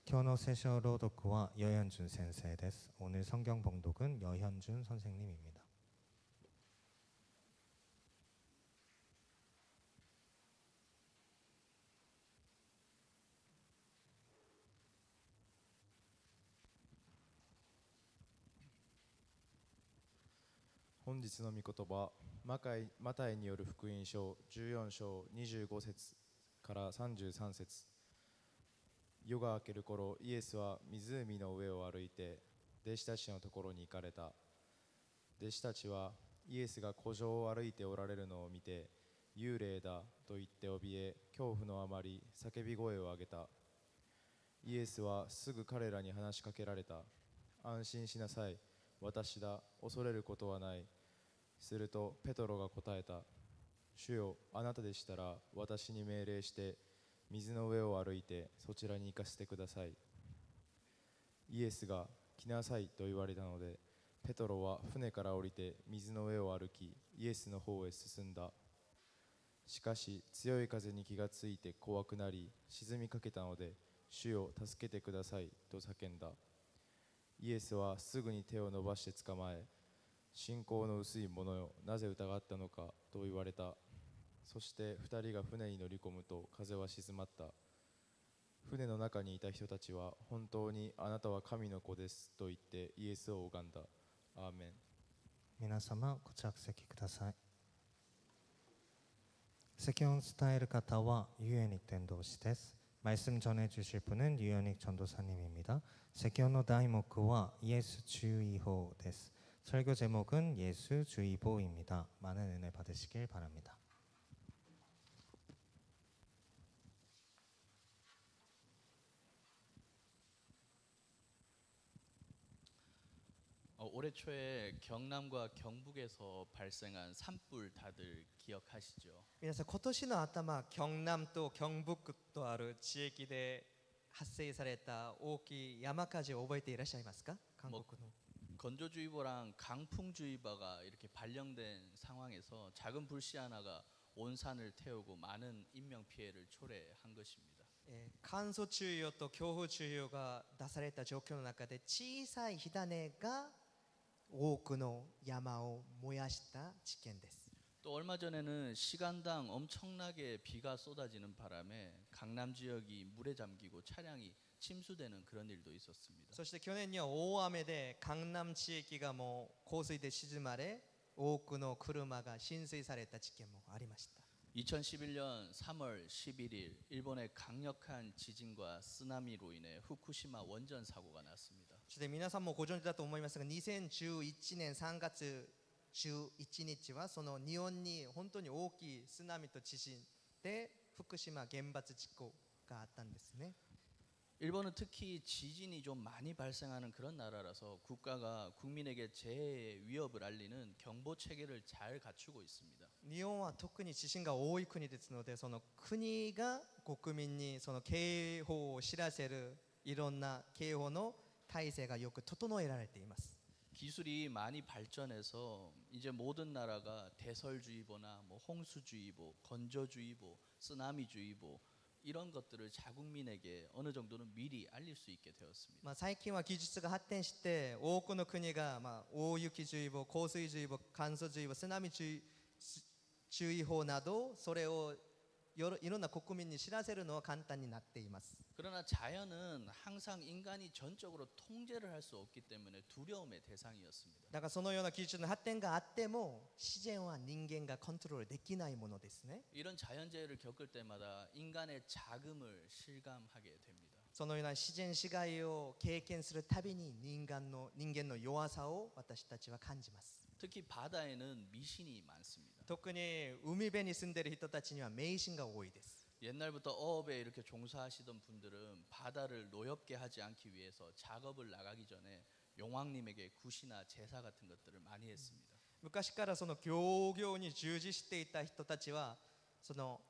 今日の聖書朗読は여현준先生です。오늘 성경 봉독은 여현준 선생님입니다.本日の御言葉、マタイによる福音書14章25節から33節。夜が明ける頃、イエスは湖の上を歩いて弟子たちのところに行かれた。弟子たちはイエスが湖上を歩いておられるのを見て、幽霊だと言って怯え、恐怖のあまり叫び声を上げた。イエスはすぐ彼らに話しかけられた。安心しなさい、私だ、恐れることはない。するとペトロが答えた。主よ、あなたでしたら私に命令して水の上を歩いてそちらに行かせてください。イエスが来なさいと言われたので、ペトロは船から降りて水の上を歩き、イエスの方へ進んだ。しかし強い風に気がついて怖くなり、沈みかけたので、主よ、助けてくださいと叫んだ。イエスはすぐに手を伸ばして捕まえ、信仰の薄い者よ、なぜ疑ったのかと言われた。そして2人が船に乗り込むと風は静まった。船の中にいた人たちは、本当にあなたは神の子ですと言ってイエスを拝んだ。アーメン。皆様ご着席ください。説教を伝える方は유현익伝道師です。말씀 전해주실 분은 유현익 전도사님입니다.説教の題目は예수 주의보です。설교 제목은 예수 주의보입니다. 많은 은혜 받으시길 바랍니다. 올해 초에 경남과 경북에서 발생한 산불 다들 기억하시죠? 皆さん、今年の頭、경남と경북とある地域で発生された大きい山火事を覚えていらっしゃいますか？韓国の 건조주의보랑 강풍주의보가 이렇게 발령된 상황에서 작은 불씨 하나가 온 산을 태우고 많은 인명 피해를 초래한 것입니다. 乾燥注意報と強風注意報が出された状況の中で、小さい火種が多くの山を燃やした事件です。 또 얼마 전에는 시간당 엄청나게 비가 쏟아지는 바람에 강남 지역이 물에 잠기고 차량이 침수되는 그런 일도 있었습니다. そして去年には大雨で江南地域がもう洪水で沈まれ、多くの車が浸水された事件もありました。 2011년 3월 11일 일본의 강력한 지진과 쓰나미로 인해 후쿠시마 원전 사고가 났습니다. そして皆さんもご存知だと思いますが、2011年3月11日はその日本に本当に大きい津波と地震で福島原発事故があったんですね。 일본은 특히 지진이 좀 많이 발생하는 그런 나라라서 국가가 국민에게 재해의 위협을 알리는 경보 체계를 잘 갖추고 있습니다. 日本は特に地震が多い国ですので、その国が国民にその警報を知らせるいろんな警報の体制がよく整えられています。 기술이 많이 발전해서 이제 모든 나라가 대설주의보나 뭐 홍수주의보, 건조주의보, 쓰나미주의보 이런 것들을 자국민에게 어느 정도는 미리 알릴 수 있게 되었습니다. 最近は技術が発展して、多くの国が大雪注意報、降水注意報、乾燥注意報、津波注意報など、それをいろんな国民に知らせるのは簡単になっています。 그러나 자연은 항상 인간이 전적으로 통제를 할 수 없기 때문에 두려움의 대상이었습니다. だからそのような技術の発展があっても、自然は人間がコントロールできないものですね。 이런 자연재해를 겪을 때마다 인간의 자금을 실감하게 됩니다. そのような自然災害を経験するたびに人間の弱さを私たちは感じます。 특히 바다에는 미신이 많습니다. 特に海辺に住んでいる人たちには迷信が多いです。 옛날부터 어업에 이렇게 종사하시던 분들은 바다를 노엽게 하지 않기 위해서 작업을 나가기 전에 용왕님에게 굿이나 제사 같은 것들을 많이 했습니다. 昔からその漁業に従事していた人たちは、その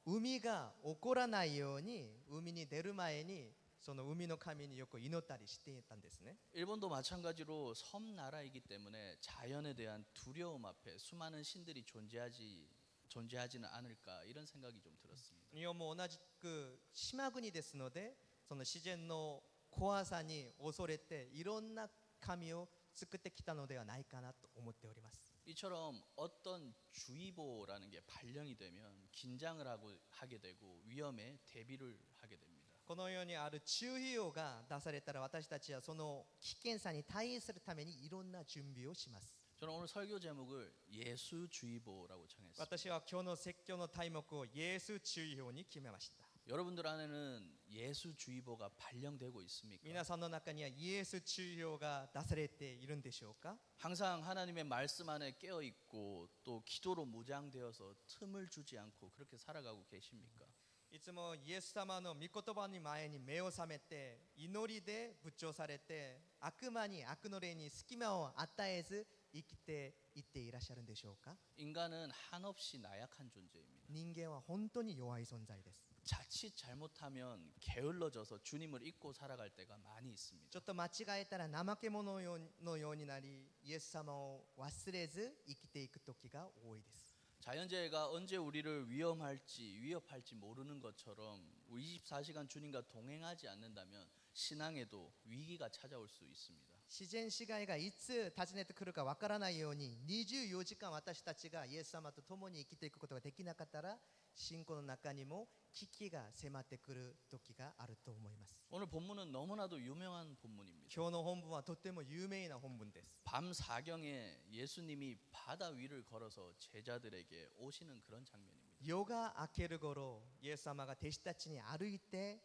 海が起こらないように海に出る前にその海の神によく祈ったりしていたんですね。 일본도 마찬가지로 섬나라이기 때문에 자연에 대한 두려움 앞에 수많은 신들이 존재하지는 않을까 이런 생각이 좀 들었습니다. 日本も同じく島国ですので、その自然の怖さに恐れていろんな神を作ってきたのではないかなと思っております。 이처럼 어떤 주의보라는 게 발령이 되면 긴장을 하게 되고 위험에 대비를 하게 됩니다. このようにある注意報が出されたら私たちはその危険さに対応するためにいろんな準備をします。 저는 오늘 설교 제목을 예수주의보라고 정했습니다. 私は今日の説教の題目をイエス注意報に決めました。 여러분들 안에는 예수주의보가 발령되고 있습니까? 皆さんの中にはイエス注意報が出されているんでしょうか。 항상 하나님의 말씀 안에 깨어 있고 또 기도로 무장되어서 틈을 주지 않고 그렇게 살아가고 계십니까? いつもイエス様の御言葉に前に目を覚めて祈りで仏調されて悪魔に悪の霊に隙間を与えず生きていっていらっしゃるんでしょうか。 인간은 한없이 나약한 존재입니다. 人間は本当に弱い存在です。 자칫 잘못하면 게을러져서 주님을 잊고 살아갈 때가 많이 있습니다. ちょっと間違えたら怠け者のようになりイエス様を忘れず生きていく時が多いです。 자연재해가 언제 우리를 위협할지 모르는 것처럼 24시간 주님과 동행하지 않는다면 신앙에도 위기가 찾아올 수 있습니다. 自然災害がいつ訪ねてくるかわからないように24時間私たちがイエス様と共に生きていくことができなかったら信仰の中にも危機が迫ってくる時があると思います。 오늘 본문은 너무나도 유명한 본문입니다. 今日の本文はとっても有名な本文です。 밤 사경에 예수님이 바다 위를 걸어서 제자들에게 오시는 그런 장면입니다. 夜が明ける頃イエス様が弟子たちに歩いて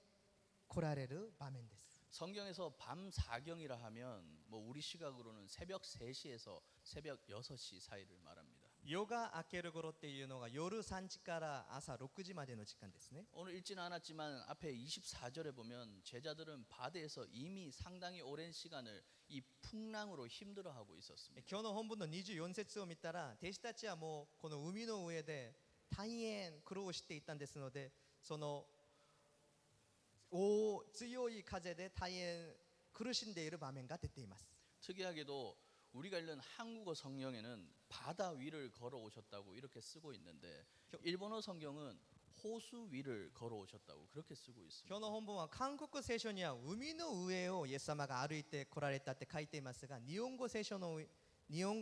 来られる場面です。 성경에서 밤 사경이라 하면 뭐 우리 시각으로는 새벽 3시에서 새벽 6시 사이를 말합니다. 夜が明ける頃っていうのが夜3時から朝6時までの時間ですね。 오늘 읽지는 않았지만 앞에 24절에 보면 제자들은 바다에서 이미 상당히 오랜 시간을 이 풍랑으로 힘들어하고 있었습니다. 今日の本文の24節を見たら弟子たちはもうこの海の上で大変苦労していたんですのでその強い風で大変苦しんでいる場面が出ています。 특이하게도 우리가 읽는 한국어 성경에는 바다 위를 걸어오셨다고 이렇게 쓰고 있는데 일본어 성경은 호수 위를 걸어오셨다고 그렇게 쓰고 있습니다. 今日の本文は韓国聖書には海の上をイエス様が歩いて来られたって書いていますが日本語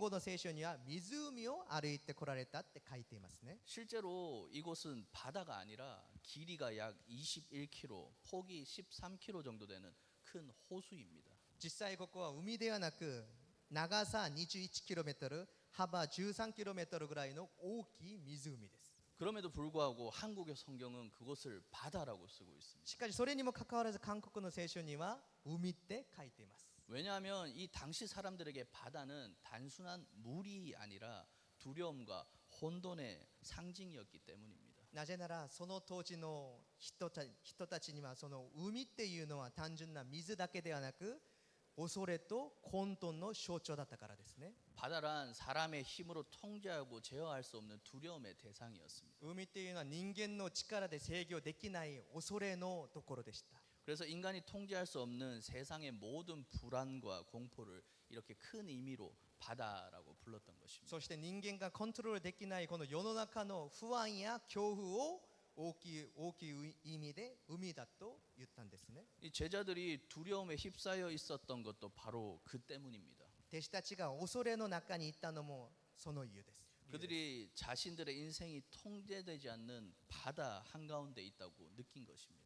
の聖書には湖を歩いて来られたって書いていますね。 실제로 이곳은 바다가 아니라 길이가 약 21km, 폭이 13km 정도 되는 큰 호수입니다. 実際ここは海ではなく長さ 21km 幅 13km ぐらいの大きい湖です。 그럼에도 불구하고 한국의 성경은 그곳을 바다라고 쓰고 있습니다. しかしそれにもかかわらず韓国の聖書には海って書いています。 왜냐하면 이 당시 사람들에게 바다는 단순한 물이 아니라 두려움과 혼돈의 상징이었기 때문입니다. なぜならその当時の人たちにはその海っていうのは単純な水だけではなく恐れと混沌の象徴だったからですね。 바다란 사람의 힘으로 통제하고 제어할 수 없는 두려움의 대상이었습니다. 海っていうのは人間の力で制御できない恐れのところでした。 그래서 인간이 통제할 수 없는 세상의 모든 불안과 공포를 이렇게 큰 의미로 바다라고 불렀던 것입니다. そして人間がコントロールできないこの世の中の不安や恐怖を大きい意味で海だと言ったんですね。 이 제자들이 두려움에 휩싸여 있었던 것도 바로 그 때문입니다. 弟子たちが恐れの中にいたのもその理由です。 그들이 자신들의 인생이 통제되지 않는 바다 한가운데 있다고 느낀 것입니다.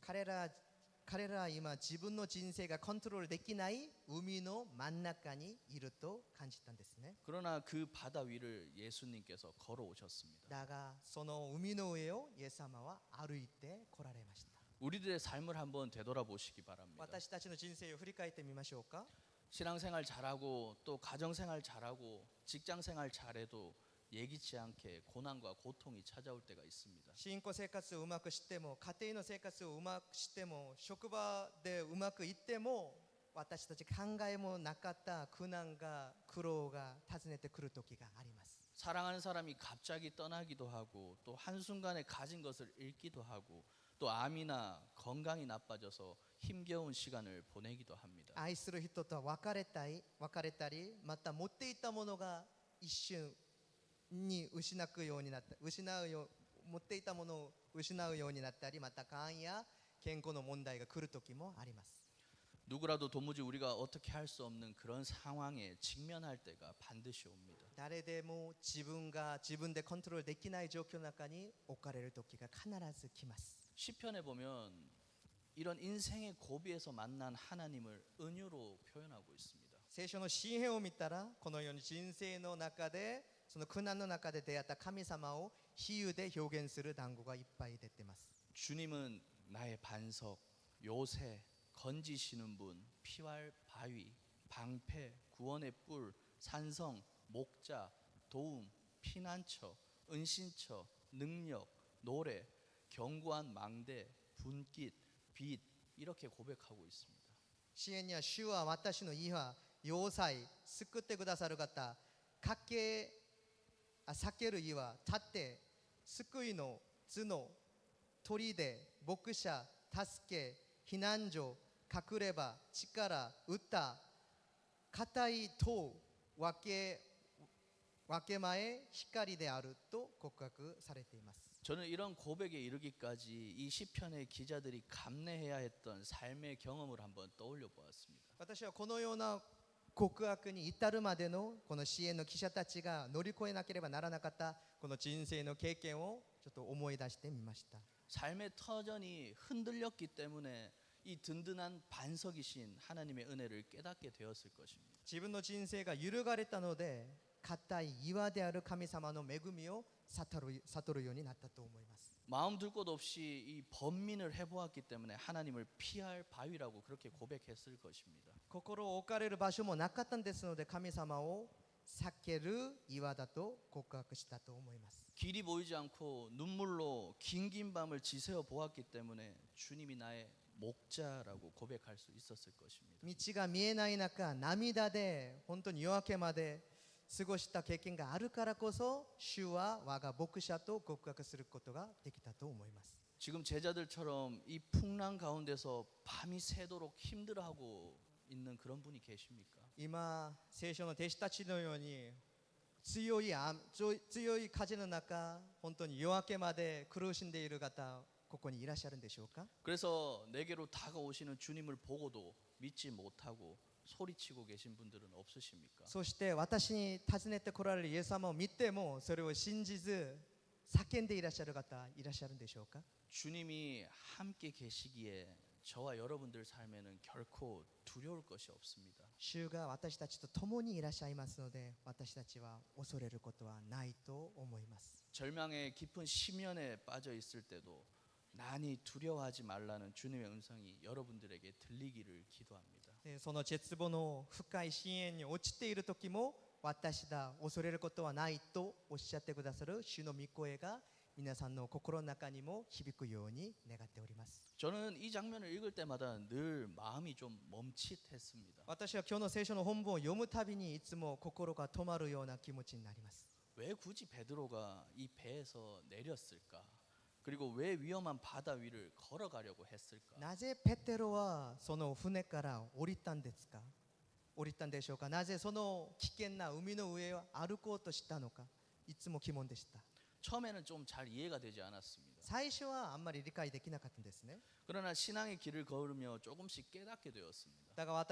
彼らは今自分の人生がコントロールできない海の真ん中にいると感じたんですね。 그러나 그 바다 위를 예수님께서 걸어오셨습니다. だがその海の上をイエス様は歩いて来られました。 우리들의 삶을 한번 되돌아보시기 바랍니다. 私たちの人生を振り返ってみましょうか。 신앙생활 잘하고 또 가정생활 잘하고 직장생활 잘해도 예기치 않게 고난과 고통이 찾아올 때가 있습니다. 信仰生活をうまくしても家庭の生活をうまくしても職場でうまくいっても私たち考えもなかった苦難が苦労が訪ねてくる時があります。 사랑하는 사람이 갑자기 떠나기도 하고 또 한순간에 가진 것을 잃기도 하고 또 암이나 건강이 나빠져서 힘겨운 시간을 보내기도 합니다. 愛する人と別れたりまた持っていたものが一瞬に持っていたものを失うようになったりまた癌や健康の問題が来る時もあります。 누구라도 도무지 우리가 어떻게 할 수 없는 그런 상황에 직면할 때가 반드시 옵니다. 誰でも自分が自分でコントロールできない状況の中に置かれる時が必ず来ます。 시편에 보면 이런 인생의 고비에서 만난 하나님을 은유로 표현하고 있습니다. 聖書の詩篇を見たらこのように人生の中でその苦難の中で出会った神様を比喩で表現する単語がいっぱい出てます。 주님은 나의 반석, 요새, 건지시는 분, 피할 바위, 방패, 구원의 뿔, 산성, 목자, 도움, 피난처, 은신처, 능력, 노래, 견고한 망대, 분깃, 빛 이렇게 고백하고 있습니다. 詩篇には主は私の岩、要塞、救ってくださる方、避ける岩、盾、救いの角、砦、牧者、助け、避難所、隠れ場、力、歌、固い塔、分け前、光であると告白されています。 저는 이런 고백에 이르기까지 이 시편의 기자들이 감내해야 했던 삶의 경험을 한번 떠올려 보았습니다. 私はこのような告白に至るまでのこの支援の記者たちが乗り越えなければならなかったこの人生の経験をちょっと思い出してみました。 삶의 터전이 흔들렸기 때문에 이 든든한 반석이신 하나님의 은혜를 깨닫게 되었을 것입니다. 自分の人生が揺るがれたので固い岩である神様の恵みを悟るようになったと思います。 마음 둘 곳 없이 이 번민을 해보았기 때문에 하나님을 피할 바위라고 그렇게 고백했을 것입니다. 心を置かれる場所もなかったんですので神様を避ける岩だと告白したと思います。 길이 보이지 않고 눈물로 긴긴 밤을 지새워 보았기 때문에 주님이 나의 목자라고 고백할 수 있었을 것입니다. 道が見えない中涙で本当に夜明けまで過ごした経験があるからこそ主は我が牧者と告白することができたと思います。 지금 제자들처럼 이 풍랑 가운데서 밤이 새도록 힘들어하고 있는 그런 분이 계십니까? 今聖書の弟子たちのように強い風の中本当に夜明けまで苦しんでいる方ここにいらっしゃるんでしょうか。 그래서 내게로 다가오시는 주님을 보고도 믿지 못하고 소리치고 계신 분들은 없으십니까? そして私に訪ねて来られるイエス様を見てもそれを信じず叫んでいらっしゃる方いらっしゃるんでしょうか。 주님이 함께 계시기에 저와 여러분들 삶에는 결코 두려울 것이 없습니다. 主が私たちと共にいらっしゃいますので私たちは恐れることはないと思います。 절망의 깊은 심연에 빠져 있을 때도 난이 두려워하지 말라는 주님의 음성이 여러분들에게 들리기를 기도합니다. でその絶望の深い深淵に落ちている時も私だ恐れることはないとおっしゃってくださる主の御声が皆さんの心の中にも響くように願っております。 저는 이 장면을 읽을 때마다 늘 마음이 좀 멈칫했습니다. 私は今日の聖書の本文を読むたびにいつも心が止まるような気持ちになります。 왜 굳이 베드로가 이 배에서 내렸을까? 그리고 왜 위험한 바다 위를 걸어가려고 했을까? なぜペテロはその船から降りたんですか。降りたんでしょうか。なぜその危険な海の上を歩こうとしたのかいつも疑問でした。 처음에는 좀 잘 이해가 되지 않았습니다. 最初はあんまり理解できなかったんですね。 그러나 신앙의 길을 걸으며 조금씩 깨닫게 되었습니다. だから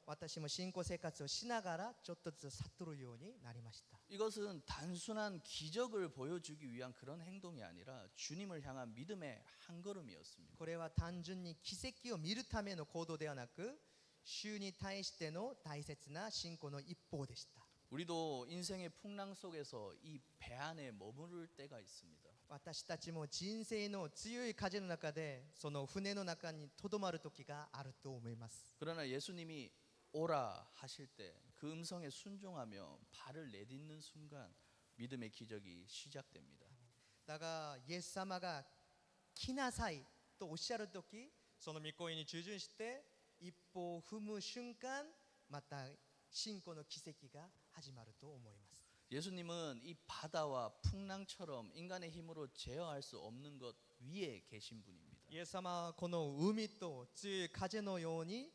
私も信仰生活をしながらちょっとずつ悟るようになりました。 이것은 단순한 기적을 보여주기 위한 그런 행동이 아니라 주님을 향한 믿음의 한 걸음이었습니다. これは単純に奇跡を見るための行動ではなく主に対しての大切な信仰の一歩でした。 우리도 인생의 풍랑 속에서 이 배 안에 머무를 때가 있습니다. 私たちも人生の強い風の中でその船の中にとどまる時があると思います。 그러나 예수님이 오라 하실 때 그 음성에 순종하며 발을 내딛는 순간 믿음의 기적이 시작됩니다. だがイエス様が来なさいとおっしゃる時その御声に従順して一歩を踏む瞬間また信仰の奇跡が始まると思います。 예수님은 이 바다와 풍랑처럼 인간의 힘으로 제어할 수 없는 것 위에 계신 분입니다. イエス様はこの海と強い風のように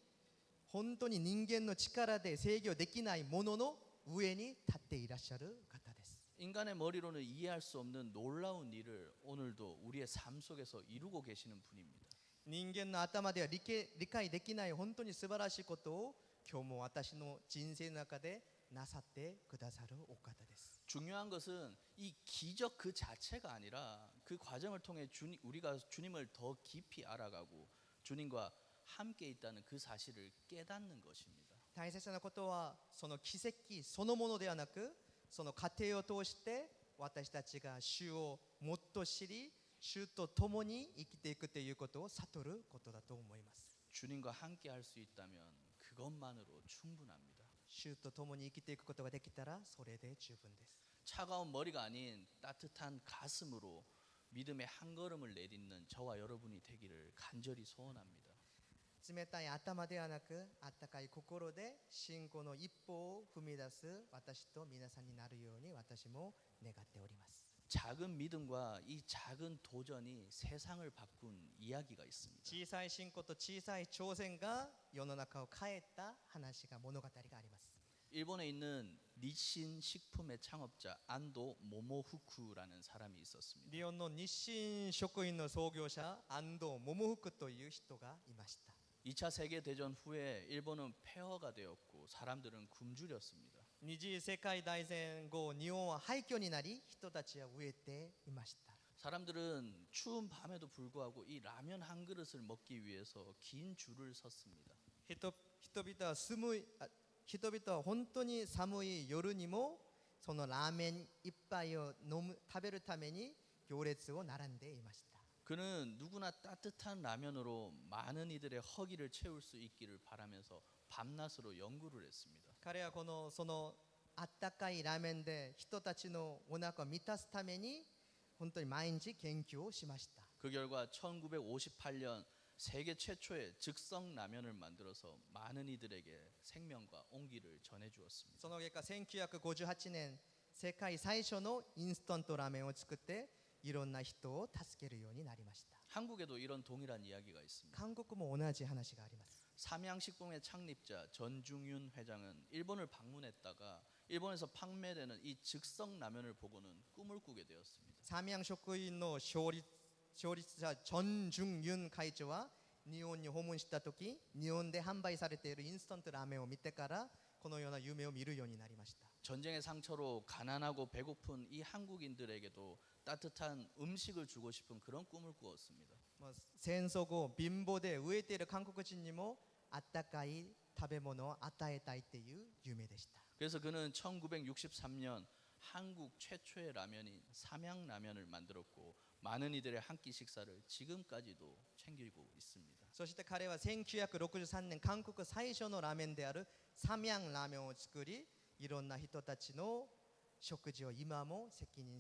本当に人間の力で制御できないものの上に立っていらっしゃる方です。 인간의 머리로는 이해할 수 없는 놀라운 일을 오늘도 우리의 삶 속에서 이루고 계시는 분입니다. 人間の頭では理解できない本当に素晴らしいことを今日も私の人生の中でなさってくださるお方です。 중요한 것은 이 기적 그 자체가 아니라 그 과정을 통해 우리가 주님을 더 깊이 알아가고 주님과 함께 있다는 그 사실을 깨닫는 것입니다. 大切なことはその奇跡そのものではなく、その過程を通して私たちが主をもっと知り、主と共に生きていくということを悟ることだと思います。 주님과 함께 할 수 있다면 그것만으로 충분합니다. 主と共に生きていくことができたらそれで十分です。 차가운 머리가 아닌 따뜻한 가슴으로 믿음의 한 걸음을 내딛는 저와 여러분이 되기를 간절히 소원합니다. 冷たい頭ではなく、あったかい心で信仰の一歩を踏み出す私と皆さんになるように私も願っております。 작은 믿음과 이 작은 도전이 세상을 바꾼 이야기가 있습니다. 小さい信仰と小さい挑戦が世の中を変えた話が物語があります。 일본에 있는 니신 식품의 창업자 안도 모모후쿠라는 사람이 있었습니다. 日本の日清食品の創業者安藤桃福という人がいました。 2차 세계 대전 후에 일본은 폐허가 되었고 사람들은 굶주렸습니다. 二次世界大戦後、日本は廃墟になり、人たちは飢えていました。 사람들은 추운 밤에도 불구하고 이 라면 한 그릇을 먹기 위해서 긴 줄을 섰습니다. 人々は本当に寒い夜にもそのラーメン一杯を食べるために行列を並んでいました。 그는 누구나 따뜻한 라면으로 많은 이들의 허기를 채울 수 있기를 바라면서 밤낮으로 연구를 했습니다. 彼はそのあったかいラーメンで人たちのお腹を満たすために本当に毎日研究をしました。 그 결과 1958년 세계 최초의 즉석 라면을 만들어서 많은 이들에게 생명과 온기를 전해 주었습니다. その結果1958年世界最初のインスタントラーメンを作っていろんな人を助けるようになりました。 한국에도 이런 동일한 이야기가 있습니다. 韓国も同じ話があります。 삼양식품의 창립자 전중윤 회장은 일본을 방문했다가 일본에서 판매되는 이 즉석 라면을 보고는 꿈을 꾸게 되었습니다. 三洋食品の創立者전중윤会長は日本に訪問した時、日本で販売されているインスタントラーメンを見てからこのような夢を見るようになりました。 전쟁의 상처로 가난하고 배고픈 이 한국인들에게도 따뜻한 음식을 주고 싶은 그런 꿈을 꾸었습니다. 戦争後貧乏で飢えている韓国人にもあったかい食べ物を与えたいという夢でした。 그래서 그는 1963년 한국 최초의 라면인 삼양라면을 만들었고 많은 이들의 한 끼 식사를 지금까지도 챙기고 있습니다. そして彼は1963年韓国最初のラーメンである三洋ラーメンを作り、いろんな人たちの食事を今も責任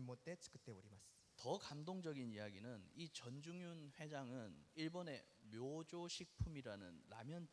持って作っております。 더 감동적인 이야기는 이 전중윤 회장은 일본의 묘조식품이라는 라면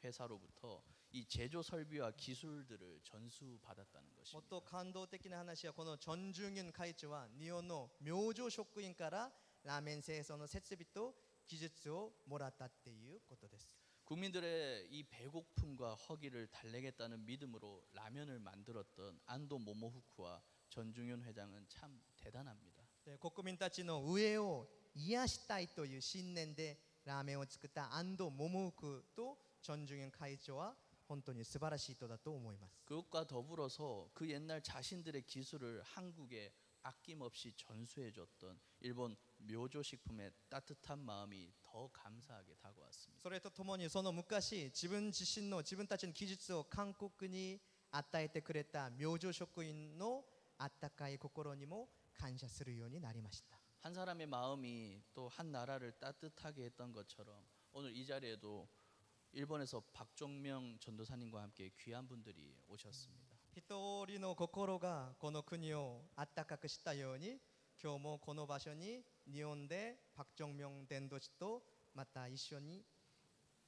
회사로부터 이 제조 설비와 기술들을 전수받았다는 もっ 것입니다. と感動的な話はこのチョン・ジュンユン会長は日本の明星食品からラーメン製造の設備と技術をもらったっていうことです。 국민들의 이 배고픔과 허기를 달래겠다는 믿음으로 라면을 만들었던 안도 모모후쿠와 전중윤 회장은 참 대단합니다. で国民たちの飢えを癒したいという信念でラーメンを作った安藤桃福とチョン・ジュンユン会長は本当に素晴らしい人だと思います。 그것과 더불어서 그 옛날 자신들의 기술을 한국에 아낌없이 전수해줬던 일본 묘조식품의 따뜻한 마음이 더 감사하게 다가왔습니다. それとともにその昔自分たちの技術を韓国に与えてくれた明星食品のあったかい心にも感謝するようになりました。 한 사람의 마음이 또 한 나라를 따뜻하게 했던 것처럼 오늘 이 자리에도 일본에서 박종명 전도사님과 함께 귀한 분들이 오셨습니다. 一人の心がこの国をあったかくしたように、今日もこの場所に日本でパク・チョンミョン伝道師とまた一緒に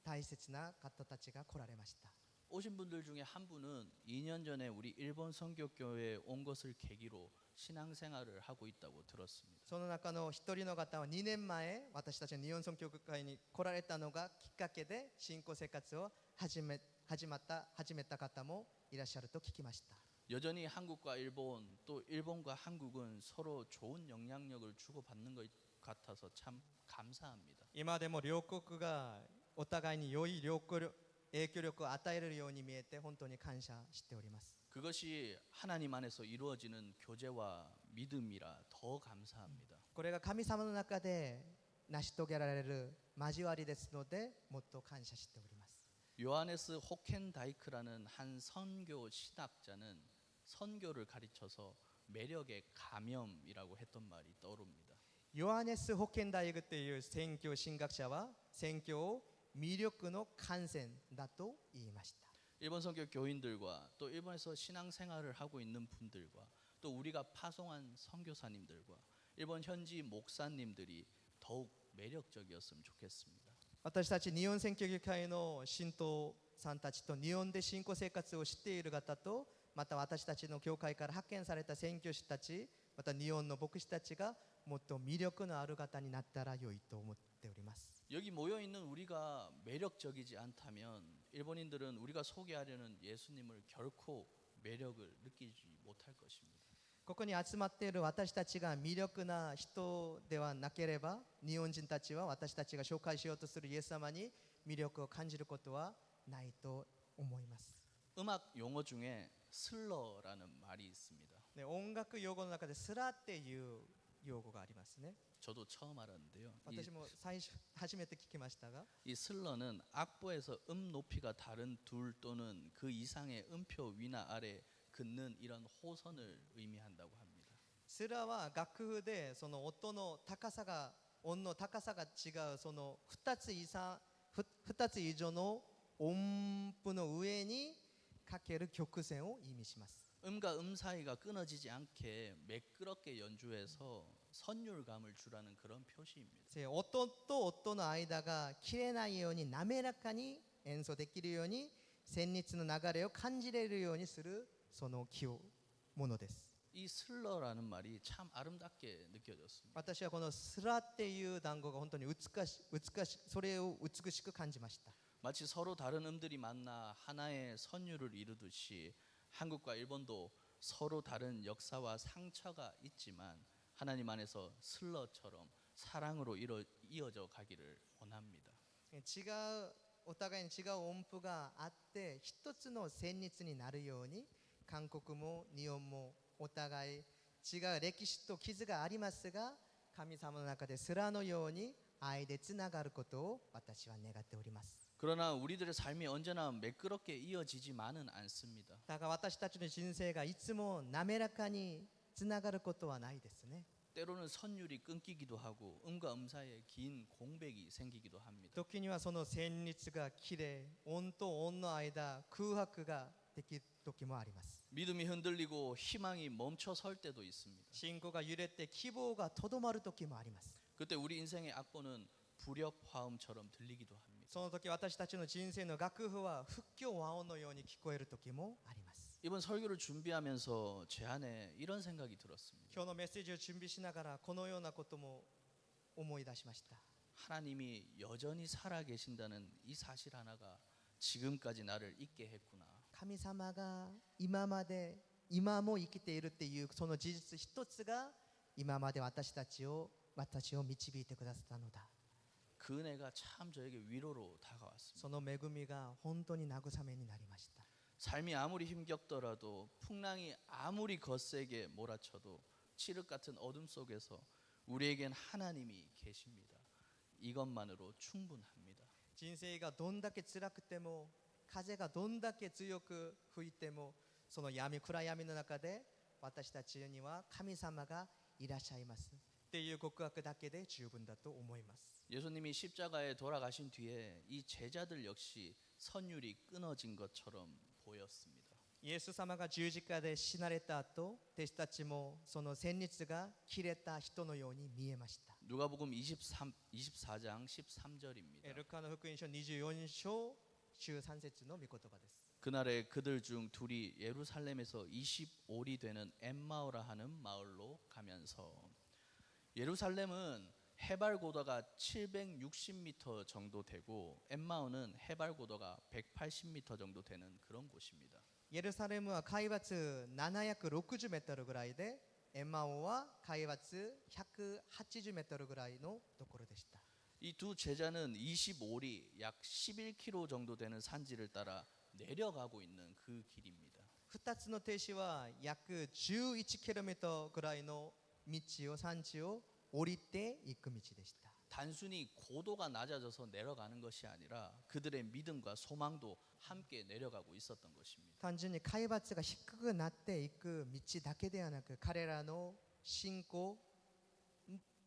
大切な方たちが来られました。 오신 분들 중에 한 분은 2년 전에 우리 일본 선교교회에 온 것을 계기로 신앙생활을 하고 있다고 들었습니다. その中の一人の方は2年前私たちの日本宣教会に来られたのがきっかけで信仰生活を始めた方もいらっしゃると聞きました。 여전히 한국과 일본 또 일본과 한국은 서로 좋은 영향력을 주고받는 같아서 참 감사합니다. 今でも両国がお互いに良い影響力を与えるように見えて本当に感謝しております。 그것이 하나님 안에서 이루어지는 교제와 믿음이라 더 감사합니다. これが神様の中で成し遂げられる交わりですのでもっと感謝しております。 요하네스 호켄다이크라는 한 선교 신학자는 선교를 가르쳐서 매력의 감염이라고 했던 말이 떠오릅니다. ヨハネス・ホッケンダイグという宣教神学者は宣教を魅力の感染だと言いました。 일본 선교 교인들과 또 일본에서 신앙생활을 하고 있는 분들과 또 우리가 파송한 선교사님들과 일본 현지 목사님들이 더욱 매력적이었으면 좋겠습니다. 私たち日本宣教協会の信徒さんたちと日本で信仰生活を知っている方とまた私たちの教会から派遣された宣教師たちまた日本の牧師たちがもっと魅力のある方になったら良いと思っております。 여기 모여 있는 우리가 매력적이지 않다면 일본인들은 우리가 소개하려는 예수님을 결코 매력을 느끼지 못할 것입니다. ここに集まっている私たちが魅力な人ではなければ日本人たちは私たちが紹介しようとするイエス様に魅力を感じることはないと思います。 음악 용어 중에 슬러라는 말이 있습니다. ね、音楽用語の中でスラっていう用語がありますね。 저도 처음 알았는데요. 私も初めて聞きましたが 이 슬러는 악보에서 높이가 다른 둘 또는 그 이상의 음표 위나 아래 긋는 이런 호선을 의미한다고 합니다. スラは楽譜でその音の高さが音の高さが違うその2つ以上の音符の上にかける曲線を意味します。 음과 음 사이가 끊어지지 않게 매끄럽게 연주해서 선율감을 주라는 그런 표시입니다. 音と音の間が切れないように滑らかに演奏できるように旋律の流れを感じれるようにするそのものです。 이 슬러라는 말이 참 아름답게 느껴졌습니다. 私はこのスラっていう単語が本当に美しそれを美しく感じました。 마치 서로 다른 음들이 만나 하나의 선율을 이루듯이 한국과 일본도 서로 다른 역사와 상처가 있지만 하나님 안에서 슬러처럼 사랑으로 이어져 가기를 원합니다. 違うお互いに違う音符があって一つの旋律になるように韓国も日本もお互い違う歴史と傷がありますが神様の中でスラのように愛でつながることを私は願っております。 그러나 우리들의 삶이 언제나 매끄럽게 이어지지만은 않습니다. だが私たちの人生がいつも滑らかにつながることはないですね。 때로는 선율이 끊기기도 하고 음과 음 사이에 긴 공백이 생기기도 합니다. 時にはその旋律が切れ音と音の間空白ができる時もあります。 믿음이 흔들리고 희망이 멈춰 설 때도 있습니다. 信仰が揺れて希望がとどまる時もあります。 그때 우리 인생의 악보는 불협화음처럼 들리기도 합니다. その時私たちの人生の楽譜は不協和音のように聞こえる時もあります。 이번 설교를 준비하면서 제 안에 이런 생각이 들었습니다. 今日のメッセージを準備しながらこのようなことも思い出しました。 하나님이 여전히 살아 계신다는 이 사실 하나가 지금까지 나를 있게 했구나. 神様が今まで今も生きているっていうその事実一つが今まで私を導いてくださったのだ。 그 은혜가 참 저에게 위로로 다가왔습니다. その恵みが本当に慰めになりました。 삶이 아무리 힘겹더라도 풍랑이 아무리 거세게 몰아쳐도 칠흑 같은 어둠 속에서 우리에겐 하나님이 계십니다. 이것만으로 충분합니다. 人生がどんだけ辛くても風がどんだけ強く吹いてもその暗闇の中で私たちには神様がいらっしゃいますっていう告白だけで十分だと思います。 예수님이 십자가에 돌아가신 뒤에 이 제자들 역시 선율이 끊어진 것처럼 보였습니다. イエス様が十字架で死なれた後弟子たちもその旋律が切れた人のように見えました。 누가복음 24장 13절입니다. ルカの福音書24章13節の御言葉です。 그날에 그들 중 둘이 예루살렘에서 25리 되는 엠마오라 하는 마을로 가면서 예루살렘은 해발 고도가 760m 정도 되고 엠마오는 해발 고도가 180m 정도 되는 그런 곳입니다. エルサレムは海抜760メートルぐらいでエマオは海抜180メートルぐらいのところでした。 이 두 제자는 25리 약 11km 정도 되는 산지를 따라 내려가고 있는 그 길입니다. 2つの停止は約 11km ぐらいの道を山地を降りていく道でした。 단순히 고도가 낮아져서 내려가는 것이 아니라 그들의 믿음과 소망도 함께 내려가고 있었던 것입니다. 単純に海抜が低くなっていく道だけではなく、彼らの信仰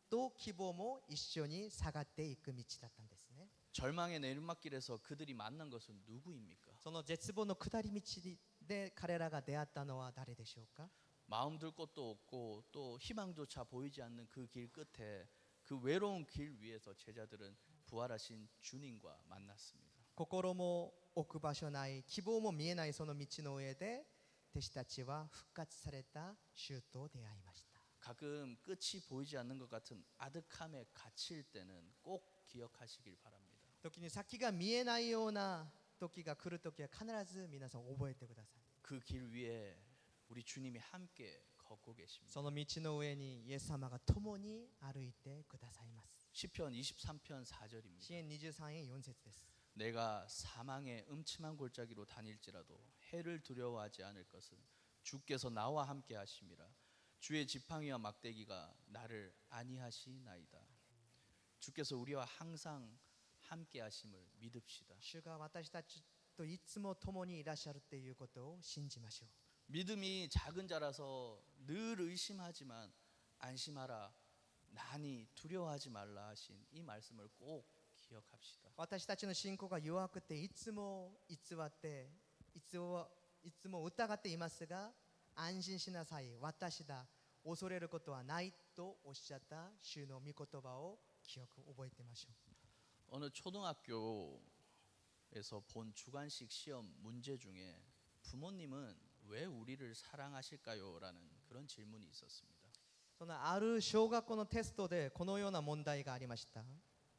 と希望も一緒に下がっていく道だったんですね。 절망의 내리막길에서 그들이 만난 것은 누구입니까? その絶望の下り道で彼らが出会ったのは誰でしょうか？ 마음 들 곳도 없고 또 희망조차 보이지 않는 그 길 끝에 그 외로운 길 위에서 제자들은 부활하신 주님과 만났습니다. 心も置く場所ない、希望も見えないその道の上で弟子たちは復活された主と出会いました。 가끔 끝이 보이지 않는 것 같은 아득함에 갇힐 때는 꼭 기억하시길 바랍니다. 時に先が見えないような時が来る時は必ず皆さん覚えてください。 그 길 위에 우리 주님이 함께 걷고 계십니다. その道の上にイエス様が共に歩いてくださいます。 시편 23편 4절입니다. 詩編23編4節です。 내가 사망의 음침한 골짜기로 다닐지라도 해를 두려워하지 않을 것은 주께서 나와 함께 하심이라. 주의 지팡이와 막대기가 나를 안위하시나이다. 주께서 우리와 항상 함께 하심을 믿읍시다. 主が私たちといつも共にいらっしゃるということを信じましょう。 믿음이 작은 자라서 늘 의심하지만 안심하라. 나니 두려워하지 말라 하신 이 말씀을 꼭 기억합시다. 私たちの信仰が弱くていつも偽っていつも疑っていますが、安心しなさい、私だ、恐れることはないとおっしゃった主の御言葉を覚えてましょう。 어느 초등학교에서 본 주관식 시험 문제 중에 부모님은 왜 우리를 사랑하실까요? 라는 그런 질문이 있었습니다. そのある小学校のテストでこのような問題がありました。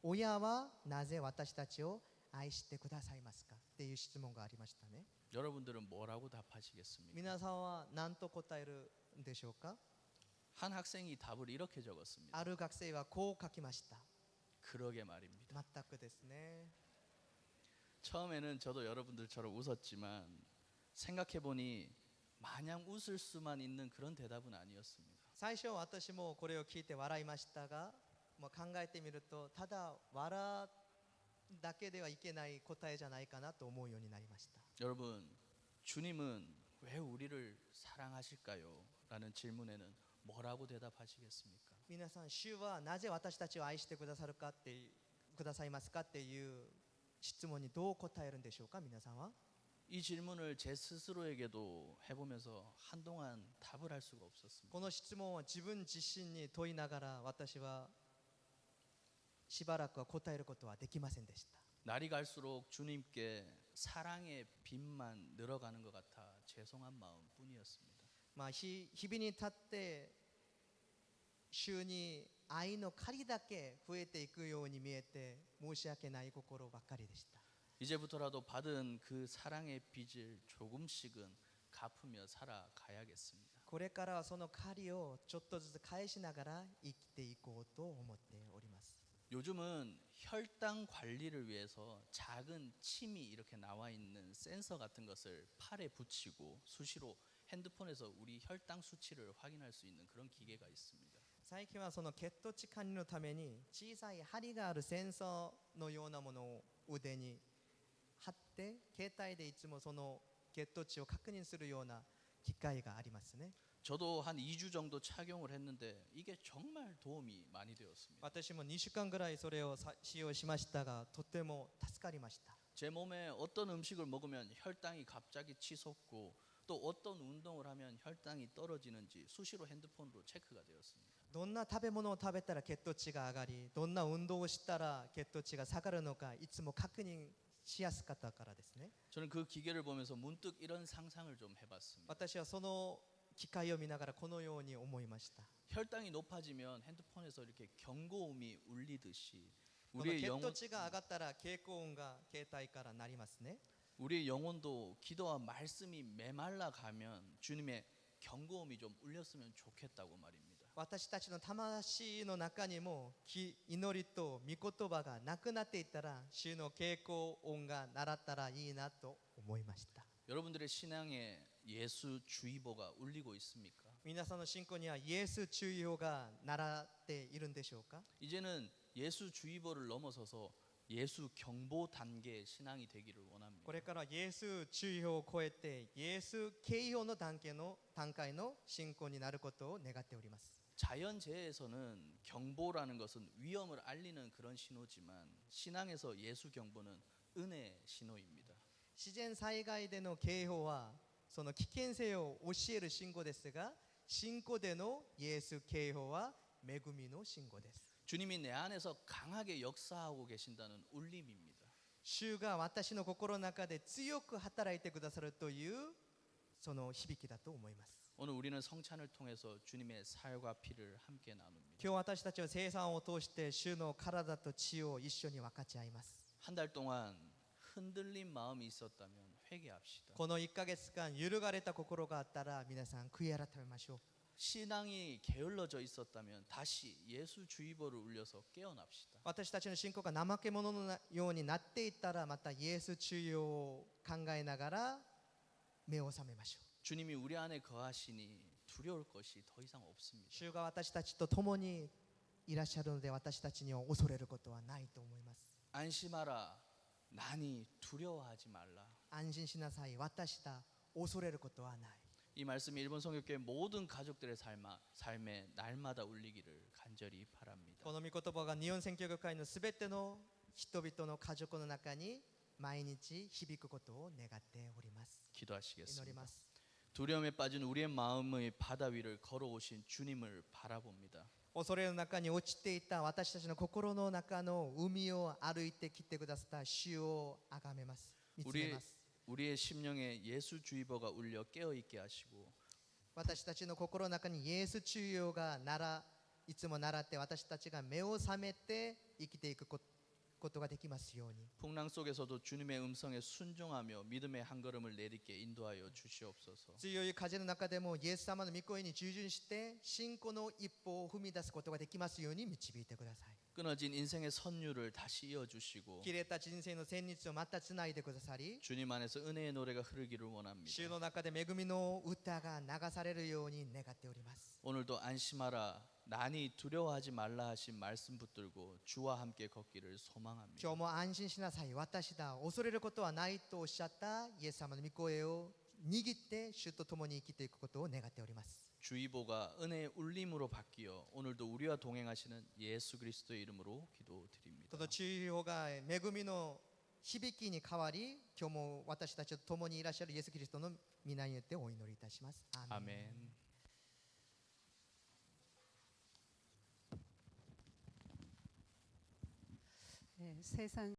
親はなぜ私たちを愛してくださいますかっていう質問がありましたね。 여러분들은 뭐라고 답하시겠습니까? 皆さんは何と答えるんでしょうか？ 한 학생이 답을 이렇게 적었습니다. ある学生はこう書きました。 그러게 말입니다. 全くですね。 처음에는 저도 여러분들처럼 웃었지만 생각해보니 마냥 웃을 수만 있는 그런 대답은 아니었습니다. 最初私もこれを聞いて笑いましたが、考えてみるとただ笑うだけではいけない答えじゃないかなと思うようになりました。 여러분, 주님은 왜 우리를 사랑하실까요? 라는 질문에는 뭐라고 대답하시겠습니까? 皆さん、主はなぜ私たちを愛してくださいますかっていう質問にどう答えるんでしょうか？皆さんは 이 질문을 제 스스로에게도 해보면서 한동안 답을 할 수가 없었습니다. この質問は自分自身に問いながら私はしばらくは答えることはできませんでした。 날이 갈수록 주님께 사랑의 빛만 늘어가는 것 같아 죄송한 마음뿐이었습니다. 日々に経って主に愛の借りだけ増えていくように見えて申し訳ない心ばかりでした。 이제부터라도 받은 그 사랑의 빚을 조금씩은 갚으며 살아가야겠습니다. これからはその借りをちょっとずつ返しながら生きていこうと思っております。 요즘은 혈당 관리를 위해서 작은 침이 이렇게 나와 있는 센서 같은 것을 팔에 붙이고 수시로 핸드폰에서 우리 혈당 수치를 확인할 수 있는 그런 기계가 있습니다. 最近はその血糖値管理のために小さい針があるセンサーのようなものを腕に貼って携帯でいつもその血糖値を確認するような機械がありますね。 저도 한 2주 정도 착용을 했는데 이게 정말 도움이 많이 되었습니다. 私も2週間ぐらいそれを使用しましたがとても助かりました。 제 몸에 어떤 음식을 먹으면 혈당이 갑자기 치솟고 또 어떤 운동을 하면 혈당이 떨어지는지 수시로 핸드폰으로 체크가 되었습니다. どんな食べ物を食べたら血糖値が上がり、どんな運動をしたら血糖値が下がるのかいつも確認しやすかったからですね。 저는 그 기계를 보면서 문득 이런 상상을 좀 해봤습니다. 私はその機械を見ながらこのように思いました。 혈당이 높아지면 핸드폰에서 이렇게 경고음이 울리듯이 この 우리의 血糖 영혼, 値が上がったら警告音が携帯から鳴りますね。 우리의 영혼도 기도와 말씀이 메말라 가면 주님의 경고음이 좀 울렸으면 좋겠다고 말입니다. 私たちの魂の中にも祈りと御言葉がなくなっていったら、主の警告音が鳴ったらいいなと思いました。 여러분들의 신앙에 예수 주의보가 울리고 있습니까? 皆さんの信仰にはイエス注意報が鳴っているんでしょうか？ 이제는 예수 주의보를 넘어서서 예수 경보 단계의 신앙이 되기를 원합니다. これからイエス注意報を超えてイエス警報の段階の信仰になることを願っております。 자연재해에서는 경보라는 것은 위험을 알리는 그런 신호지만 신앙에서 예수 경보는 은혜의 신호입니다. 自然災害での警報はその危険性を教える信号ですが、信仰でのイエス警報は恵みの信号です。 주님이 내 안에서 강하게 역사하고 계신다는 울림입니다. 主が私の心の中で強く働いてくださるというその響きだと思います。 오늘 우리는 성찬을 통해서 주님의 살과 피를 함께 나눕니다. 今日私たちは聖餐を通して主の体と血を一緒に分かち合います。 한 달 동안 흔들린 마음이 있었다면 회개합시다. この1ヶ月間揺るがれた心があったら皆さん悔い改めましょう。 신앙이 게을러져 있었다면 다시 예수 주의보를 울려서 깨어납시다. 私たちの信仰が怠け者のようになっていったら、またイエス注意を考えながら目を覚めましょう。 주님이 우리 안에 거하시니 두려울 것이 더 이상 없습니다. 主が私たちと共にいらっしゃるので、私たちには恐れることはないと思います。 안심하라. 나니 두려워하지 말라. 安心しなさい。私だ。恐れることはない。 이 말씀이 일본 성교회 모든 가족들의 삶에 날마다 울리기를 간절히 바랍니다. この御言葉が日本宣教会のすべての人々の家族の中に毎日響くことを願っております。祈り 기도하시겠습니다. ます。 두려움에 빠진 우리의 마음의 바다 위를 걸어오신 주님을 바라봅니다. 恐れの中に落ちていた私たちの心の中の海を歩いてきてくださった主を崇めます。見つめます。 우리의 심령에 예수 주의보가 울려 깨어 있게 하시고 私たちの心の中にイエス注意がいつも習って私たちが目を覚めて生きていくことができますように。 풍랑 속에서도 주님의 음성에 순종하며 믿음의 한 걸음을 내딛게 인도하여 주시옵소서. 強い風の中でもイエス様の御声に従順して信仰の一歩を踏み出すことができますように導いてください。 끊어진 인생의 선율을 다시 이어주시고 切れた人生の旋律をまたつないでくださり、 주님 안에서 은혜의 노래가 흐르기를 원합니다. 主の中で恵みの歌が流されるように願っております。 오늘도 안심하라 난이 두려워하지 말라 하신 말씀 붙들고 주와 함께 걷기를 소망합니다. 今日も安心しなさい。私だ。恐れることはないとおっしゃったイエス様の御声を握って主と共に生きていくことを願っております。 주의보가 은혜의 울림으로 바뀌어 오늘도 우리와 동행하시는 예수 그리스도의 이름으로 기도드립니다. この注意報が恵みの響きに変わり、今日も私たちと共にいらっしゃるイエス・キリストの皆によってお祈りいたします。アーメン。 아멘. 네, 세상